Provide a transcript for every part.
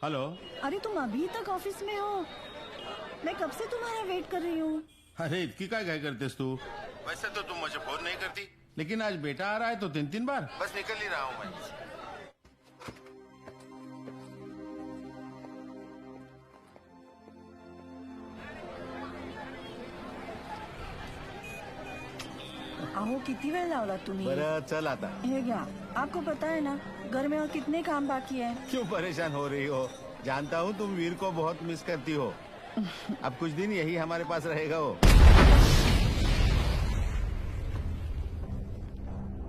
Hello. अरे तुम अभी तक ऑफिस में हो? मैं कब से तुम्हारा वेट कर रही हूँ। अरे इतनी काय करतेस तू? वैसे तो तुम मुझे फोन नहीं करती, लेकिन आज बेटा आ रहा है तो 3 बार। बस निकल ही रहा हूँ मैं। अहो किती वेळ लावला तुम्ही? बरं चल आता। हे घ्या, आपको पता है ना घर में और कितने काम बाकी है। क्यों परेशान हो रही हो? जानता हूँ तुम वीर को बहुत मिस करती हो। अब कुछ दिन यही हमारे पास रहेगा वो।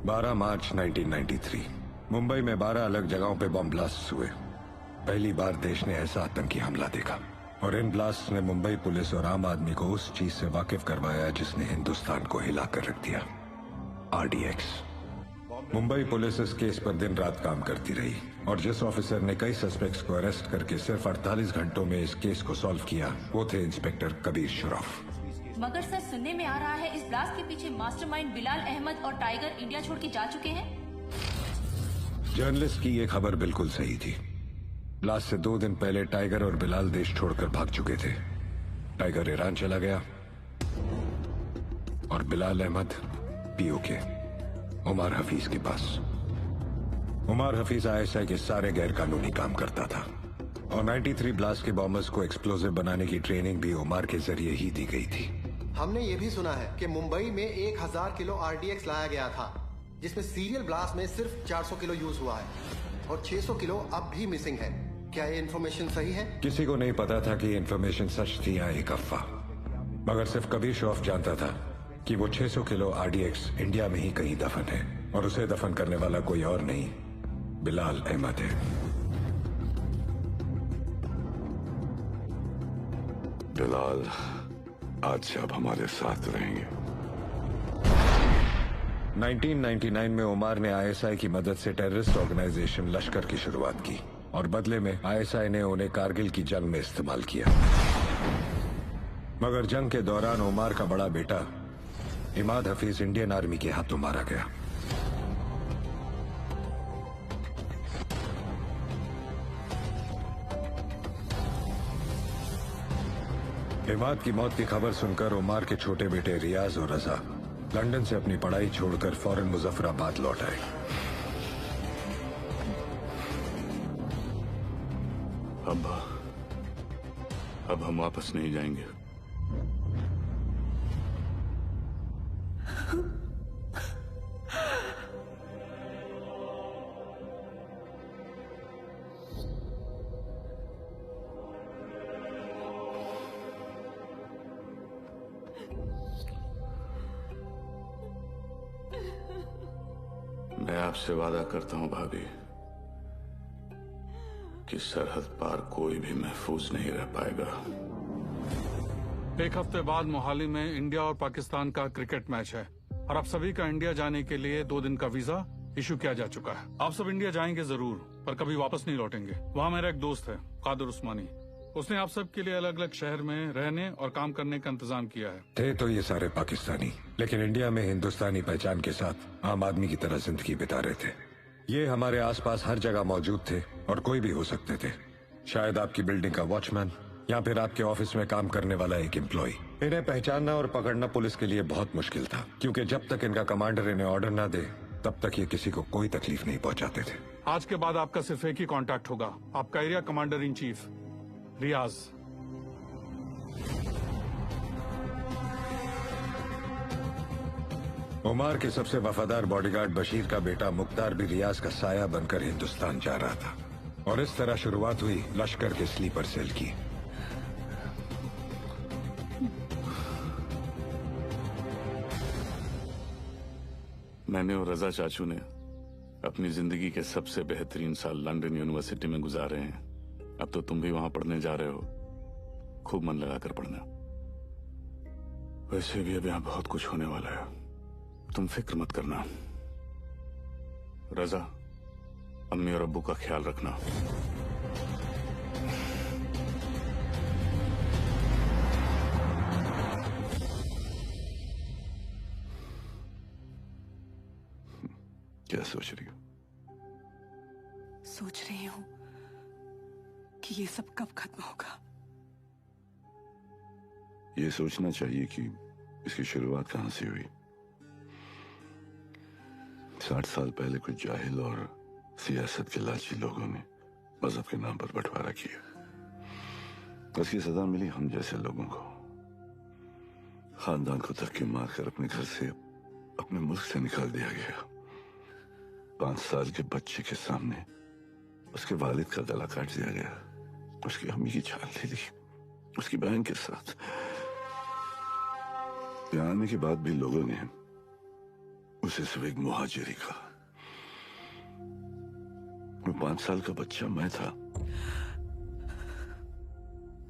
12 मार्च 1993 मुंबई में 12 अलग जगहों पे बम ब्लास्ट हुए। पहली बार देश ने ऐसा आतंकी हमला देखा और इन ब्लास्ट ने मुंबई पुलिस और आम आदमी को उस चीज से वाकिफ करवाया जिसने हिंदुस्तान को हिला कर रख दिया, RDX। मुंबई पुलिस इस केस पर दिन रात काम करती रही और जिस ऑफिसर ने कई सस्पेक्ट्स को अरेस्ट करके सिर्फ 48 घंटों में इस केस को सॉल्व किया वो थे इंस्पेक्टर कबीर शुरफ। मगर सर सुनने में आ रहा है इस ब्लास्ट के पीछे मास्टरमाइंड बिलाल अहमद और टाइगर इंडिया छोड़ के जा चुके हैं। जर्नलिस्ट की ये खबर बिल्कुल सही थी। ब्लास्ट से 2 दिन पहले टाइगर और बिलाल देश छोड़कर भाग चुके थे। टाइगर ईरान चला गया और बिलाल अहमद POK उमर हफीज के पास। उमर हफीज ISI के सारे गैर कानूनी काम करता था और 93 ब्लास्ट के बॉम्बर्स को एक्सप्लोजिव बनाने की ट्रेनिंग भी उमर के जरिए ही दी गई थी। हमने ये भी सुना है कि मुंबई में 1000 किलो RDX लाया गया था, जिसमें सीरियल ब्लास्ट में सिर्फ 400 किलो यूज हुआ है और 600 किलो अब भी मिसिंग है। क्या ये इन्फॉर्मेशन सही है? किसी को नहीं पता था कि इन्फॉर्मेशन सच थी या एक अफवाह, मगर सिर्फ कबीर श्रॉफ जानता था कि वो 600 किलो RDX इंडिया में ही कहीं दफन है और उसे दफन करने वाला कोई और नहीं, बिलाल अहमद है। बिलाल आज से अब हमारे साथ रहेंगे। 1999 में उमर ने ISI की मदद से टेररिस्ट ऑर्गेनाइजेशन लश्कर की शुरुआत की और बदले में ISI ने उन्हें कारगिल की जंग में इस्तेमाल किया। मगर जंग के दौरान उमर का बड़ा बेटा इमाद हफीज इंडियन आर्मी के हाथों मारा गया। इमाद की मौत की खबर सुनकर उमर के छोटे बेटे रियाज और रजा लंदन से अपनी पढ़ाई छोड़कर फौरन मुजफ्फराबाद लौट आए। अब हम वापस नहीं जाएंगे। मैं आपसे वादा करता हूं भाभी कि सरहद पार कोई भी महफूज नहीं रह पाएगा। एक हफ्ते बाद मोहाली में इंडिया और पाकिस्तान का क्रिकेट मैच है और आप सभी का इंडिया जाने के लिए 2 दिन का वीजा इशू किया जा चुका है। आप सब इंडिया जाएंगे जरूर, पर कभी वापस नहीं लौटेंगे। वहाँ मेरा एक दोस्त है कादर उस्मानी, उसने आप सब के लिए अलग अलग शहर में रहने और काम करने का इंतजाम किया है। थे तो ये सारे पाकिस्तानी, लेकिन इंडिया में हिंदुस्तानी पहचान के साथ आम आदमी की तरह जिंदगी बिता रहे थे। ये हमारे आसपास हर जगह मौजूद थे और कोई भी हो सकते थे। शायद आपकी बिल्डिंग का वॉचमैन या फिर आपके ऑफिस में काम करने वाला एक एम्प्लॉय। इन्हें पहचानना और पकड़ना पुलिस के लिए बहुत मुश्किल था, क्योंकि जब तक इनका कमांडर इन्हें ऑर्डर ना दे तब तक ये किसी को कोई तकलीफ नहीं पहुंचाते थे। आज के बाद आपका सिर्फ एक ही कांटेक्ट होगा, आपका एरिया कमांडर इन चीफ रियाज। उमर के सबसे वफादार बॉडीगार्ड बशीर का बेटा मुख्तार भी रियाज का साया बनकर हिंदुस्तान जा रहा था और इस तरह शुरुआत हुई लश्कर के स्लीपर सेल की। मैंने और रजा चाचू ने अपनी जिंदगी के सबसे बेहतरीन साल लंदन यूनिवर्सिटी में गुजारे हैं। अब तो तुम भी वहां पढ़ने जा रहे हो, खूब मन लगाकर पढ़ना। वैसे भी अब यहां बहुत कुछ होने वाला है, तुम फिक्र मत करना। रजा, अम्मी और अब्बू का ख्याल रखना। क्या सोच रही हो? सोच रही हूँ कि ये सब कब खत्म होगा। ये सोचना चाहिए कि इसकी शुरुआत कहां से हुई। 60 साल पहले कुछ जाहिल और सियासत के लालची लोगों ने मजहब के नाम पर बंटवारा किया। उसकी सजा मिली हम जैसे लोगों को। खानदान को धक्के मारकर अपने घर से, अपने मुल्क से निकाल दिया गया। 5 साल के बच्चे के सामने उसके वालिद का गला काट दिया गया। उसकी अम्मी की जान ले ली, उसकी बहन के साथ। यहाँ आने के बाद भी लोगों ने उसे सिर्फ एक मुहाजिरी कहा। वो 5 साल का बच्चा मैं था।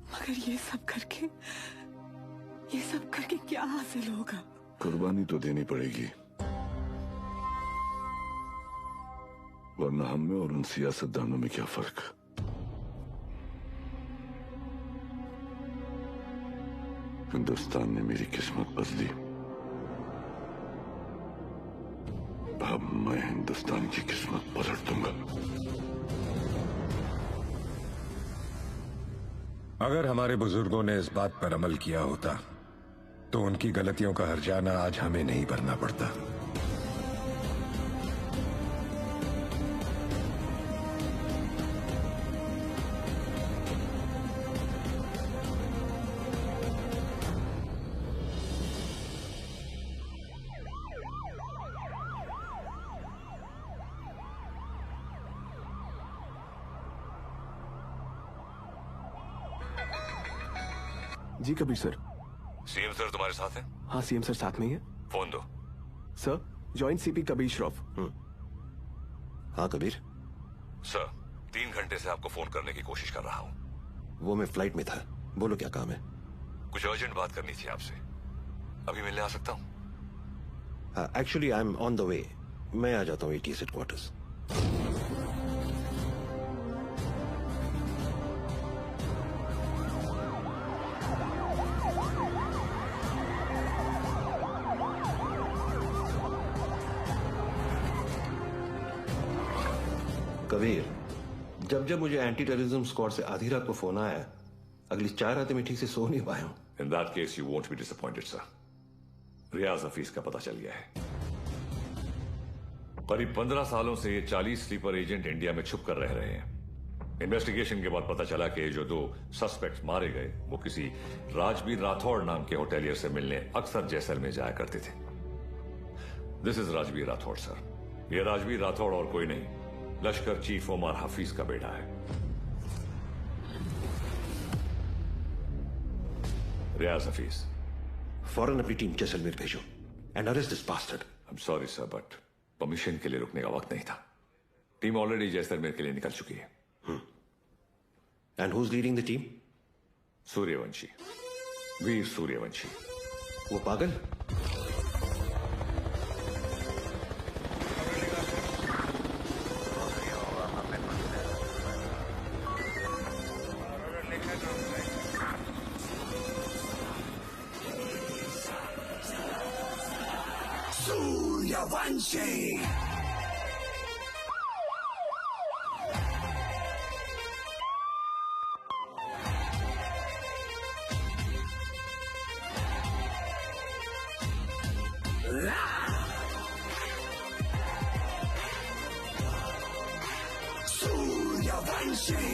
मगर ये सब करके क्या हासिल होगा? कुर्बानी तो देनी पड़ेगी, वरना हम में और उन सियासतदानों में क्या फर्क। हिंदुस्तान ने मेरी किस्मत बदली, अब मैं हिंदुस्तान की किस्मत पलट दूंगा। अगर हमारे बुजुर्गों ने इस बात पर अमल किया होता तो उनकी गलतियों का हर्जाना आज हमें नहीं भरना पड़ता। जी कबीर सर। सीएम सर तुम्हारे साथ हैं? हाँ सीएम सर साथ में ही है। फोन दो। Sir joint CP Kabir Shroff. हाँ कबीर। सर 3 घंटे से आपको फोन करने की कोशिश कर रहा हूँ। वो मैं फ्लाइट में था। बोलो क्या काम है? कुछ अर्जेंट बात करनी थी आपसे। अभी मिलने आ सकता हूँ? Actually I am on the way. मैं आ जाता हूँ एटीएस हेडक्वार्टर्स। कबीर, जब जब मुझे एंटी टेररिज्म स्क्वाड से आधी रात को फोन आया, अगली 4 रातें मैं ठीक से सो नहीं पाया हूं। In that case, you won't be disappointed, sir. रियाज हफीज का पता चल गया है। करीब 15 सालों से ये 40 स्लीपर एजेंट इंडिया में छुप कर रह रहे हैं। इन्वेस्टिगेशन के बाद पता चला कि जो 2 सस्पेक्ट मारे गए वो किसी राजवीर राठौड़ नाम के होटेलियर से मिलने अक्सर जैसलमेर जाया करते थे। This is Rajveer Rathore sir. ये राजवीर राठौड़ और कोई नहीं, लश्कर चीफ उमर हफीज का बेटा है। रियाज हफीज। फौरन अपनी टीम जैसलमेर भेजो and arrest this bastard. I am sorry sir, but permission के लिए रुकने का वक्त नहीं था। टीम ऑलरेडी जैसलमेर के लिए निकल चुकी है। And who is leading the team? Suryavanshi, Veer Suryavanshi. वो पागल? Suryavanshi! Suryavanshi!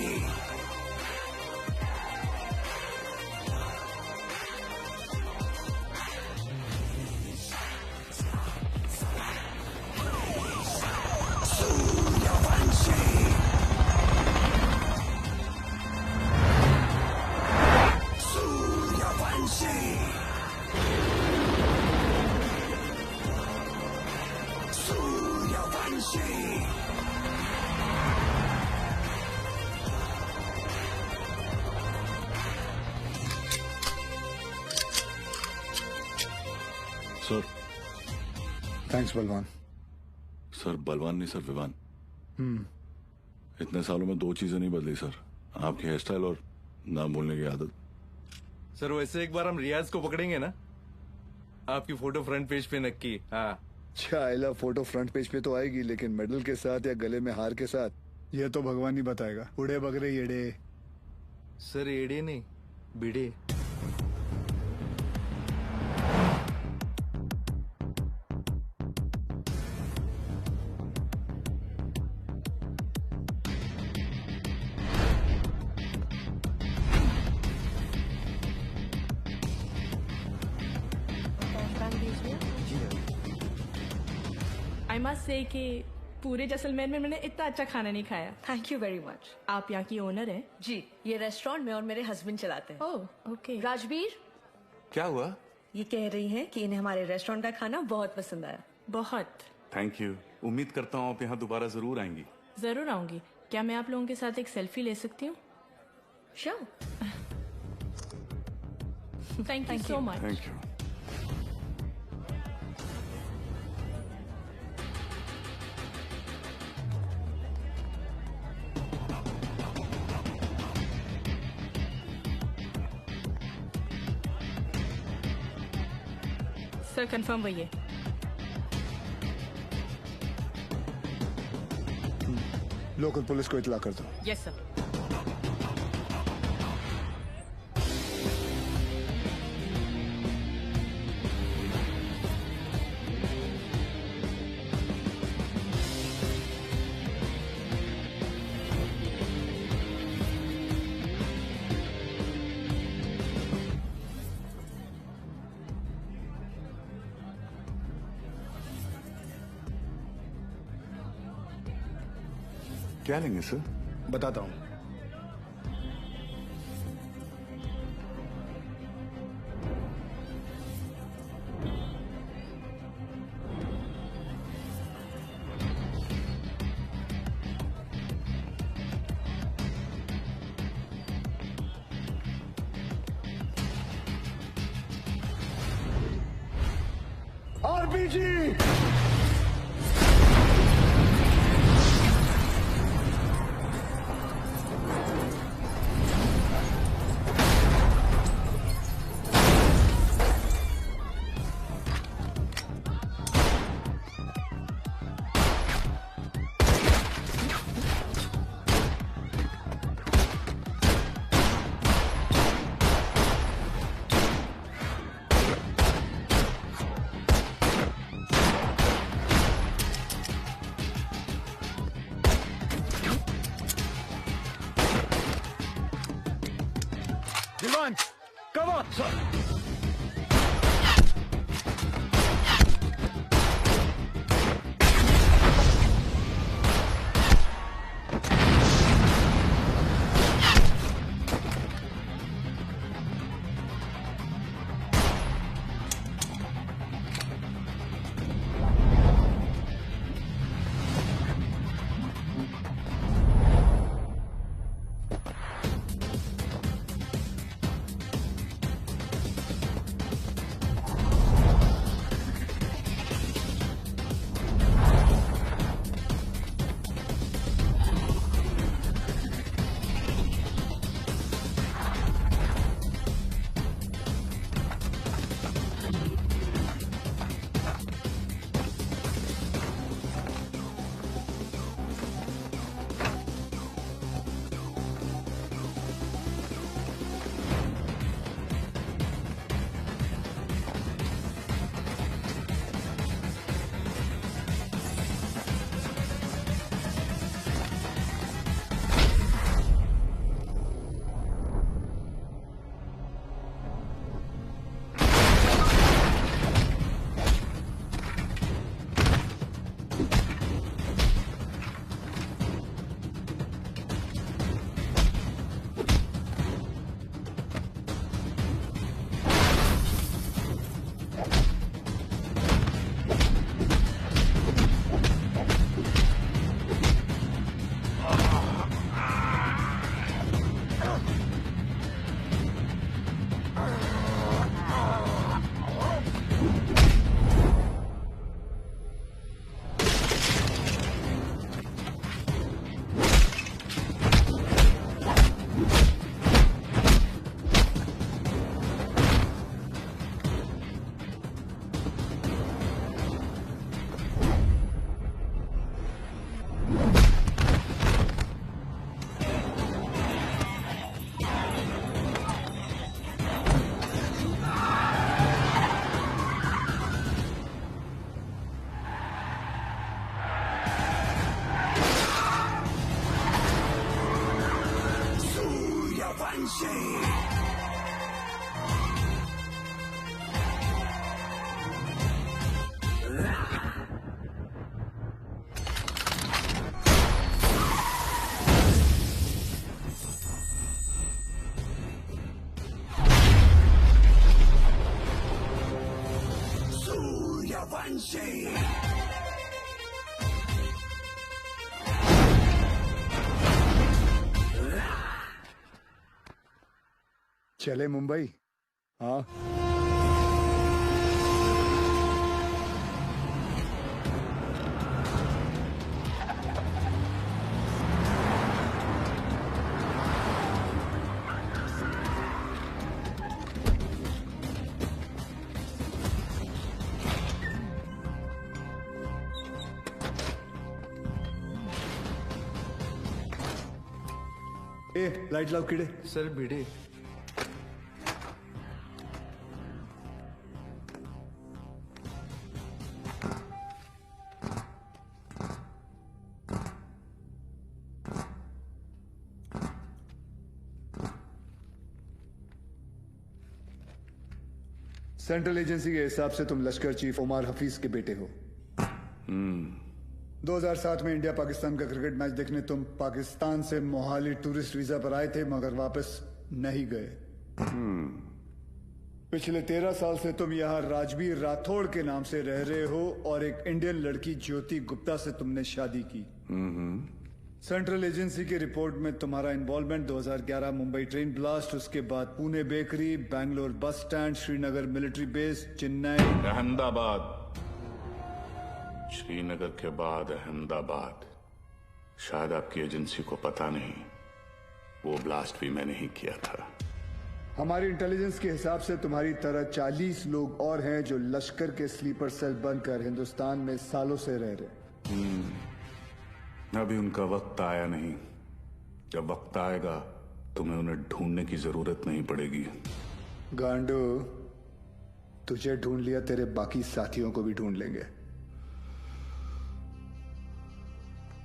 Sir. Thanks Balwan. Sir Balwan नहीं सर, विवान। इतने सालों में 2 चीजें नहीं बदली सर, आपकी हेयर स्टाइल और नाम बोलने की आदत। सर वैसे एक बार हम रियाज को पकड़ेंगे ना, आपकी फोटो फ्रंट पेज पे नक्की। हाँ चाइला फोटो फ्रंट पेज पे तो आएगी, लेकिन मेडल के साथ या गले में हार के साथ ये तो भगवान ही बताएगा। उड़े बगरे येड़े। सर एड़े नहीं बिड़े। आई मस्ट से कि पूरे जैसलमेर में मैंने इतना अच्छा खाना नहीं खाया। Thank you very much. आप यहाँ की ओनर हैं? जी, ये रेस्टोरेंट में और मेरे हस्बैंड चलाते हैं। Oh okay. राजवीर, क्या हुआ? ये कह रही हैं कि इन्हें हमारे रेस्टोरेंट का खाना बहुत पसंद आया। बहुत। Thank you. उम्मीद करता हूँ आप यहाँ दोबारा जरूर आएंगी। जरूर आऊंगी। क्या मैं आप लोगों के साथ एक सेल्फी ले सकती हूँ? Sure. Thank you so much. Thank you. Sir confirm वही है। लोकल पुलिस को इतला कर दो। Yes sir. क्या लेंगे सर? बताता हूँ। आरपीजी। Dilwan, cover! Sir. चले मुंबई। हाँ, ए लाइट लाओ कीड़े। सर भिड़े। सेंट्रल एजेंसी के हिसाब से तुम लश्कर चीफ उमर हफीज के बेटे हो। 2007 में इंडिया पाकिस्तान का क्रिकेट मैच देखने तुम पाकिस्तान से मोहाली टूरिस्ट वीजा पर आए थे, मगर वापस नहीं गए। पिछले 13 साल से तुम यहाँ राजबीर राठौड़ के नाम से रह रहे हो और एक इंडियन लड़की ज्योति गुप्ता से तुमने शादी की। सेंट्रल एजेंसी की रिपोर्ट में तुम्हारा इन्वॉल्वमेंट 2011 मुंबई ट्रेन ब्लास्ट, उसके बाद Pune bakery, Bangalore bus stand, Srinagar military base, Chennai, Ahmedabad, Srinagar के बाद अहमदाबाद। शायद आपकी एजेंसी को पता नहीं, वो ब्लास्ट भी मैंने ही किया था। हमारी इंटेलिजेंस के हिसाब से तुम्हारी तरह 40 लोग और हैं जो लश्कर के स्लीपर सेल बनकर हिंदुस्तान में सालों से रह रहे। अभी उनका वक्त आया नहीं। जब वक्त आएगा तुम्हें उन्हें ढूंढने की जरूरत नहीं पड़ेगी। गांडू, तुझे ढूंढ लिया, तेरे बाकी साथियों को भी ढूंढ लेंगे।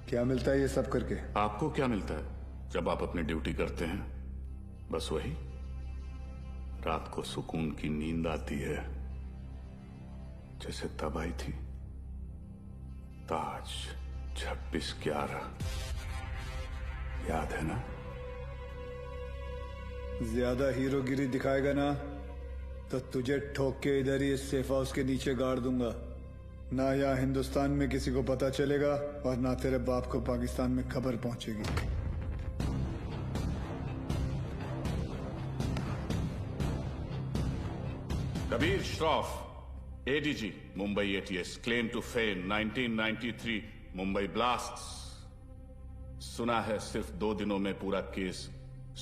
क्या मिलता है ये सब करके? आपको क्या मिलता है जब आप अपनी ड्यूटी करते हैं? बस वही, रात को सुकून की नींद आती है, जैसे तब आई थी। ताज 26/11 याद है ना? ज्यादा हीरोगिरी दिखाएगा ना तो तुझे ठोक के इधर ही इस सेफ हाउस के नीचे गाड़ दूंगा। ना यहाँ हिंदुस्तान में किसी को पता चलेगा और ना तेरे बाप को पाकिस्तान में खबर पहुंचेगी। Kabir Shroff, ADG, Mumbai ATS, claim to fame 1993 Mumbai blasts. सुना है सिर्फ 2 दिनों में पूरा केस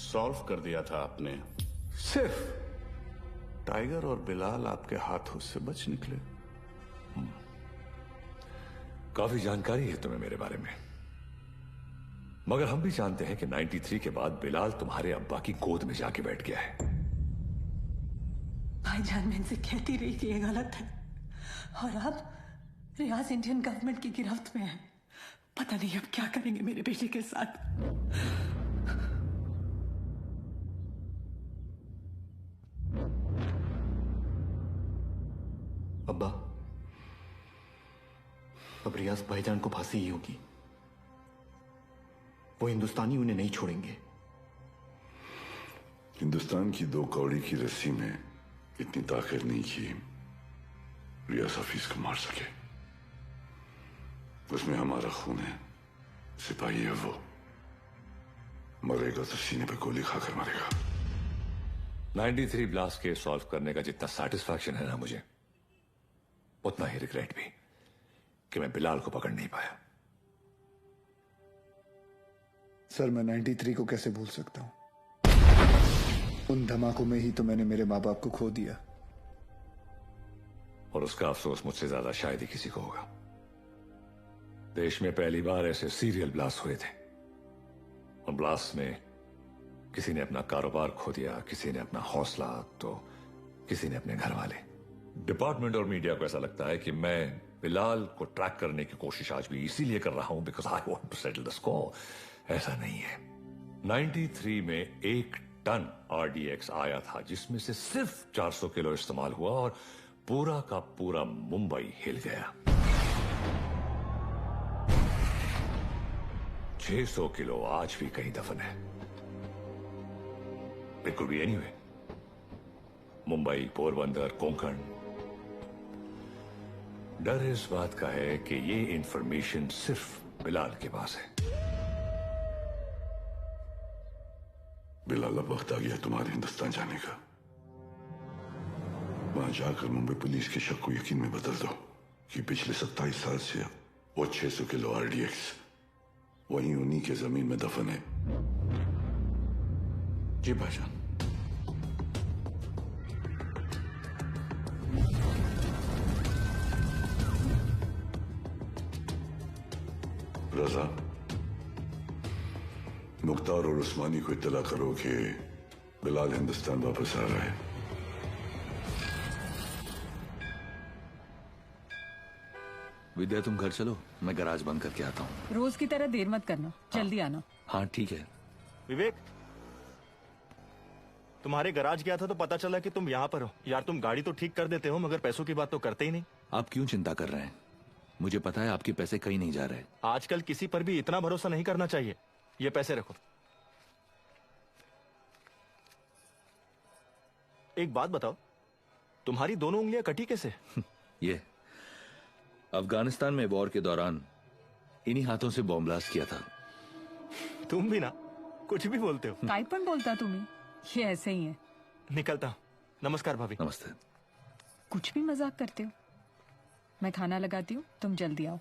सॉल्व कर दिया था आपने। सिर्फ टाइगर और बिलाल आपके हाथों से बच निकले। काफी जानकारी है तुम्हें मेरे बारे में, मगर हम भी जानते हैं कि 93 के बाद बिलाल तुम्हारे अब्बा की गोद में जाके बैठ गया है। भाईजान, मैं इनसे कहती रही कि ये गलत है, और अब रियाज इंडियन गवर्नमेंट की गिरफ्त में है। पता नहीं अब क्या करेंगे मेरे बेटे के साथ। अब्बा, अब रियाज भाईजान को फांसी ही होगी। वो हिंदुस्तानी उन्हें नहीं छोड़ेंगे। हिंदुस्तान की 2 कौड़ी की रस्सी में इतनी ताकत नहीं कि रियाज हफीज को मार सके। उसमें हमारा खून है, सिपाही है वो। मरेगा तो सीने पे गोली खाकर मरेगा। 93 ब्लास्ट केस सॉल्व करने का जितना सेटिस्फैक्शन है ना मुझे, उतना ही रिग्रेट भी कि मैं बिलाल को पकड़ नहीं पाया। सर, मैं 93 को कैसे भूल सकता हूं? उन धमाकों में ही तो मैंने मेरे माँ बाप को खो दिया। और उसका अफसोस मुझसे ज्यादा शायद ही किसी को होगा। देश में पहली बार ऐसे सीरियल ब्लास्ट हुए थे, और ब्लास्ट में किसी ने अपना कारोबार खो दिया, किसी ने अपना हौसला, तो किसी ने अपने घर वाले। डिपार्टमेंट और मीडिया को ऐसा लगता है कि मैं बिलाल को ट्रैक करने की कोशिश आज भी इसीलिए कर रहा हूं because I want to settle the score. ऐसा नहीं है। 93 में 1 टन RDX आया था, जिसमें से सिर्फ 400 किलो इस्तेमाल हुआ और पूरा का पूरा मुंबई हिल गया। 600 किलो आज भी कहीं दफन है। It could be anyway, Mumbai, Porbandar, Konkan. डर इस बात का है कि ये इंफॉर्मेशन सिर्फ बिलाल के पास है। बिलाल, अब वक्त आ गया तुम्हारे हिंदुस्तान जाने का। वहां जाकर मुंबई पुलिस के शक को यकीन में बदल दो कि पिछले 27 साल से वो 600 किलो RDX वहीं उन्हीं के जमीन में दफन है। जी भाईजान। रजा, मुख्तार और उस्मानी को इत्तला करो कि बिलाल हिंदुस्तान वापस आ रहा है। विद्या, तुम घर चलो, मैं गैराज बंद करके आता हूँ। रोज की तरह देर मत करना, जल्दी आना। हाँ ठीक है। विवेक, तुम्हारे गैराज गया था तो पता चला कि तुम यहाँ पर हो। यार, तुम गाड़ी तो ठीक कर देते हो मगर पैसों की बात तो करते ही नहीं। आप क्यों चिंता कर रहे हैं? मुझे पता है आपके पैसे कहीं नहीं जा रहे। आजकल किसी पर भी इतना भरोसा नहीं करना चाहिए। ये पैसे रखो। एक बात बताओ, तुम्हारी दोनों उंगलियां कटी कैसे? ये अफगानिस्तान में वॉर के दौरान इन्हीं हाथों से बॉम्ब ब्लास्ट किया था। तुम भी ना कुछ भी बोलते हो। काय पण बोलता तुम्ही? ये ऐसे ही है। निकलता हूं। नमस्कार भाभी। नमस्ते। कुछ भी मजाक करते हो। मैं खाना लगाती हूँ, तुम जल्दी आओ।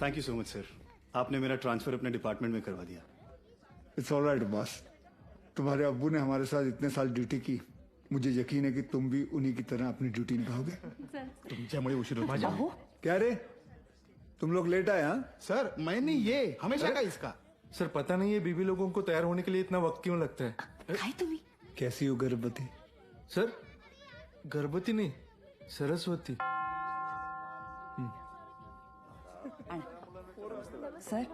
Thank you so much sir, आपने मेरा ट्रांसफर अपने डिपार्टमेंट में करवा दिया। It's all right boss. तुम्हारे अब्बू ने हमारे साथ इतने साल ड्यूटी की, मुझे यकीन है कि तुम भी उन्हीं की तरह अपनी ड्यूटी निभाओगे। तुमच्यामुळे उशीर होता है। क्या रे, तुम लोग लेट आए? हाँ सर, मैं नहीं, ये हमेशा का इसका। सर, पता नहीं ये बीबी लोगों को तैयार होने के लिए इतना वक्त क्यों लगता है। तुम्ही कैसी हो गर्भवती? सर, गर्भवती नहीं, सरस्वती। सर,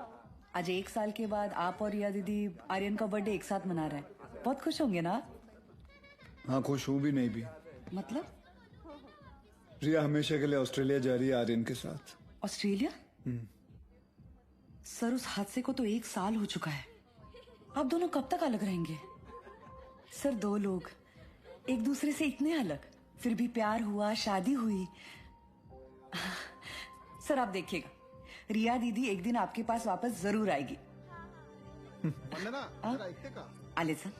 आज 1 साल के बाद आप और रिया दीदी आर्यन का बर्थडे एक साथ मना रहे हैं। बहुत खुश होंगे ना? हाँ, खुश हूँ भी नहीं भी। मतलब? रिया हमेशा के लिए ऑस्ट्रेलिया जा रही है आर्यन के साथ। ऑस्ट्रेलिया? सर, उस हादसे को तो 1 साल हो चुका है। आप दोनों कब तक अलग रहेंगे? सर, 2 लोग एक दूसरे से इतने अलग, फिर भी प्यार हुआ, शादी हुई। सर, आप देखिएगा, रिया दीदी एक दिन आपके पास वापस जरूर आएगी। आले सर।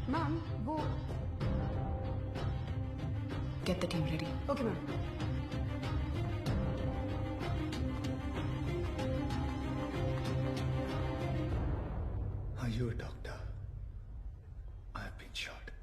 मैम, वो Get the team ready. Okay ma'am. Are you a doctor? I have been shot.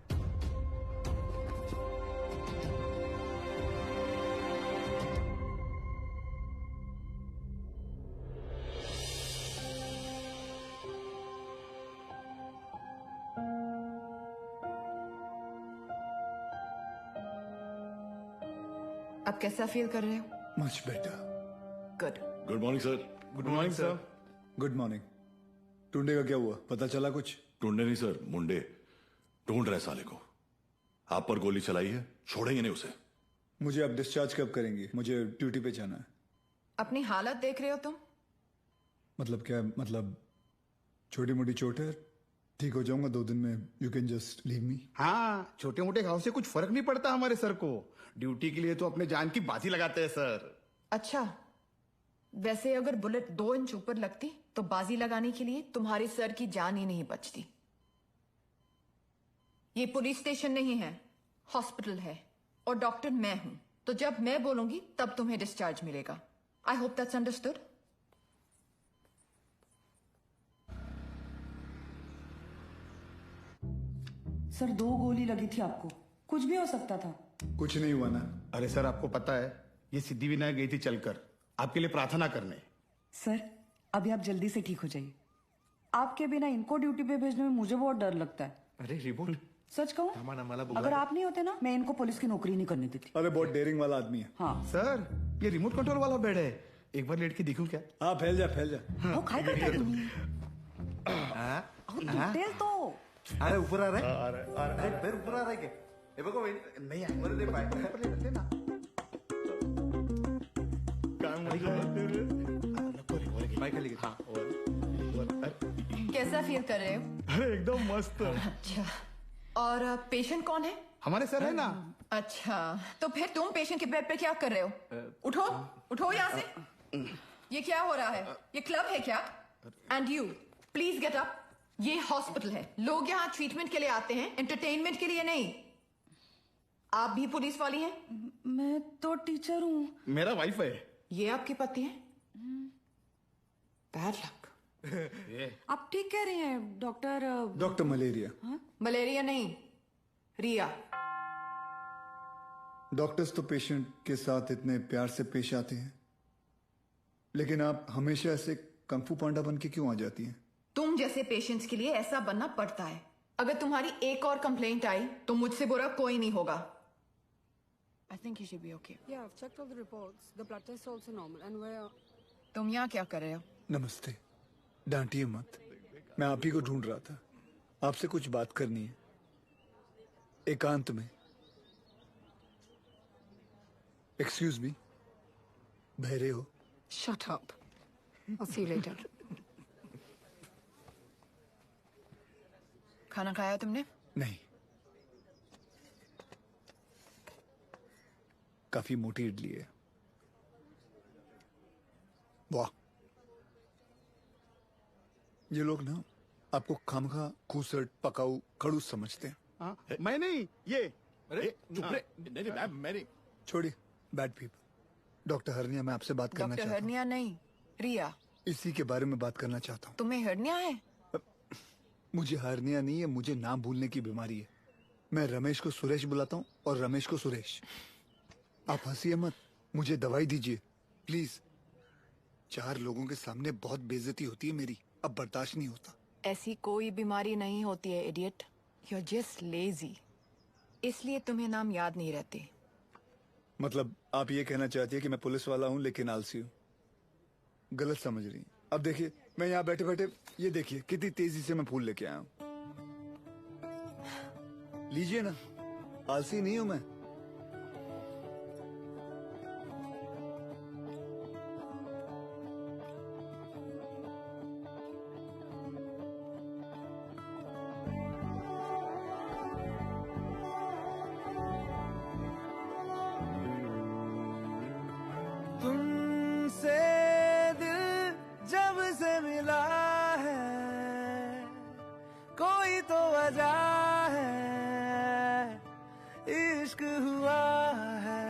आप कैसा फील कर रहे हो? Much better. Good. Good morning sir. Good morning sir. Good morning. Tunde का क्या हुआ, पता चला कुछ? ढूंढे नहीं सर, मुंडे ढूंढ रहे साले को। आप पर गोली चलाई है, छोड़ेंगे नहीं उसे। मुझे अब डिस्चार्ज कब करेंगे? मुझे ड्यूटी पे जाना है। अपनी हालत देख रहे हो तुम? मतलब क्या, मतलब छोटी मोटी चोट है, ठीक हो जाऊंगा 2 दिन में, you can just leave me. हाँ, छोटे मोटे घाव से कुछ फर्क नहीं पड़ता हमारे सर को। ड्यूटी के लिए तो अपने जान की बाजी लगाते हैं सर। अच्छा, वैसे अगर बुलेट 2 इंच ऊपर लगती तो बाजी लगाने के लिए तुम्हारे सर की जान ही नहीं बचती। ये पुलिस स्टेशन नहीं है, हॉस्पिटल है, और डॉक्टर मैं हूं, तो जब मैं बोलूंगी तब तुम्हें डिस्चार्ज मिलेगा। I hope that's understood. Sir 2 गोली लगी थी आपको, कुछ भी हो सकता था। कुछ नहीं हुआ ना। अरे सर, आपको पता है ये सिद्धि विनायक गई थी चलकर आपके लिए प्रार्थना करने। सर अभी आप जल्दी से ठीक हो जाइए। आपके बिना इनको ड्यूटी पे भेजने में मुझे बहुत डर लगता है। अरे रिपोर्ट, सच कहूँ, अगर आप नहीं होते ना, मैं इनको पुलिस की नौकरी नहीं करने देती। अरे बहुत डेयरिंग वाला आदमी है। हाँ सर, ये रिमोट कंट्रोल वाला बेड है, एक बार लेट के देखूं क्या? हाँ, फैल जा। वो खाई करता है तुम्हें। डिटेल तो अरे ऊपर आ रहा है, पैर ऊपर आ रहा है क्या? ये देखो नहीं आए, दे पाए ऊपर ले ना। कैसा फील कर रहे हो? अरे एकदम मस्त। अच्छा, और पेशेंट कौन है? हमारे सर है ना। अच्छा, तो फिर तुम पेशेंट के बेड पे क्या कर रहे हो? उठो, उठो यहाँ से। ये क्या हो रहा है? ये क्लब है क्या? And you please get up. ये हॉस्पिटल है, लोग यहाँ ट्रीटमेंट के लिए आते हैं, एंटरटेनमेंट के लिए नहीं। आप भी पुलिस वाली हैं? मैं तो टीचर हूँ। मेरा वाइफ है। ये आपके पति हैं? Bad luck. आप ठीक कह रही हैं डॉक्टर। Doctor malaria. मलेरिया नहीं, रिया। डॉक्टर्स तो पेशेंट के साथ इतने प्यार से पेश आते हैं, लेकिन आप हमेशा ऐसे कंफू पांडा बन के क्यों आ जाती हैं? तुम जैसे पेशेंट्स के लिए ऐसा बनना पड़ता है। अगर तुम्हारी एक और कंप्लेंट आई तो मुझसे बुरा कोई नहीं होगा। I think you should be okay. Yeah, I've checked all the reports. The blood test is also normal, and we're. तुम यहाँ क्या कर रहे हो? नमस्ते, डांटिए मत, मैं आप ही को ढूंढ रहा था। आपसे कुछ बात करनी है, एकांत में। एक्सक्यूज मी, बहरे हो? Shut up. I'll see you later. खाना खाया तुमने? नहीं, काफी मोटी इडली है। वाह, ये लोग ना आपको खामखा खूसट पकाऊ खड़ूस समझते हैं। मैं नहीं, ये। अरे चुप रे। नहीं, मैं नहीं। छोड़िए, बैड पीपल। डॉक्टर हरनिया, मैं आपसे बात करना डॉक्टर चाहता हूँ। हरनिया नहीं, रिया। इसी के बारे में बात करना चाहता हूँ। तुम्हें हरनिया है? मुझे हरनिया नहीं है, मुझे नाम भूलने की बीमारी है। मैं रमेश को सुरेश बुलाता हूँ और रमेश को सुरेश। आप हंसिए मत, मुझे दवाई दीजिए प्लीज। 4 लोगों के सामने बहुत बेइज्जती होती है मेरी, अब बर्दाश्त नहीं होता। ऐसी कोई बीमारी नहीं होती है idiot, you are just lazy, इसलिए तुम्हें नाम याद नहीं रहते। मतलब आप ये कहना चाहती है कि मैं पुलिस वाला हूँ लेकिन आलसी हूँ? गलत समझ रही। अब देखिए, मैं यहाँ बैठे बैठे ये देखिए कितनी तेजी से मैं फूल लेके आया हूँ। लीजिए ना, आलसी नहीं हूं मैं। तुमसे दिल जब से मिला है, कोई तो वजह है, इश्क हुआ है।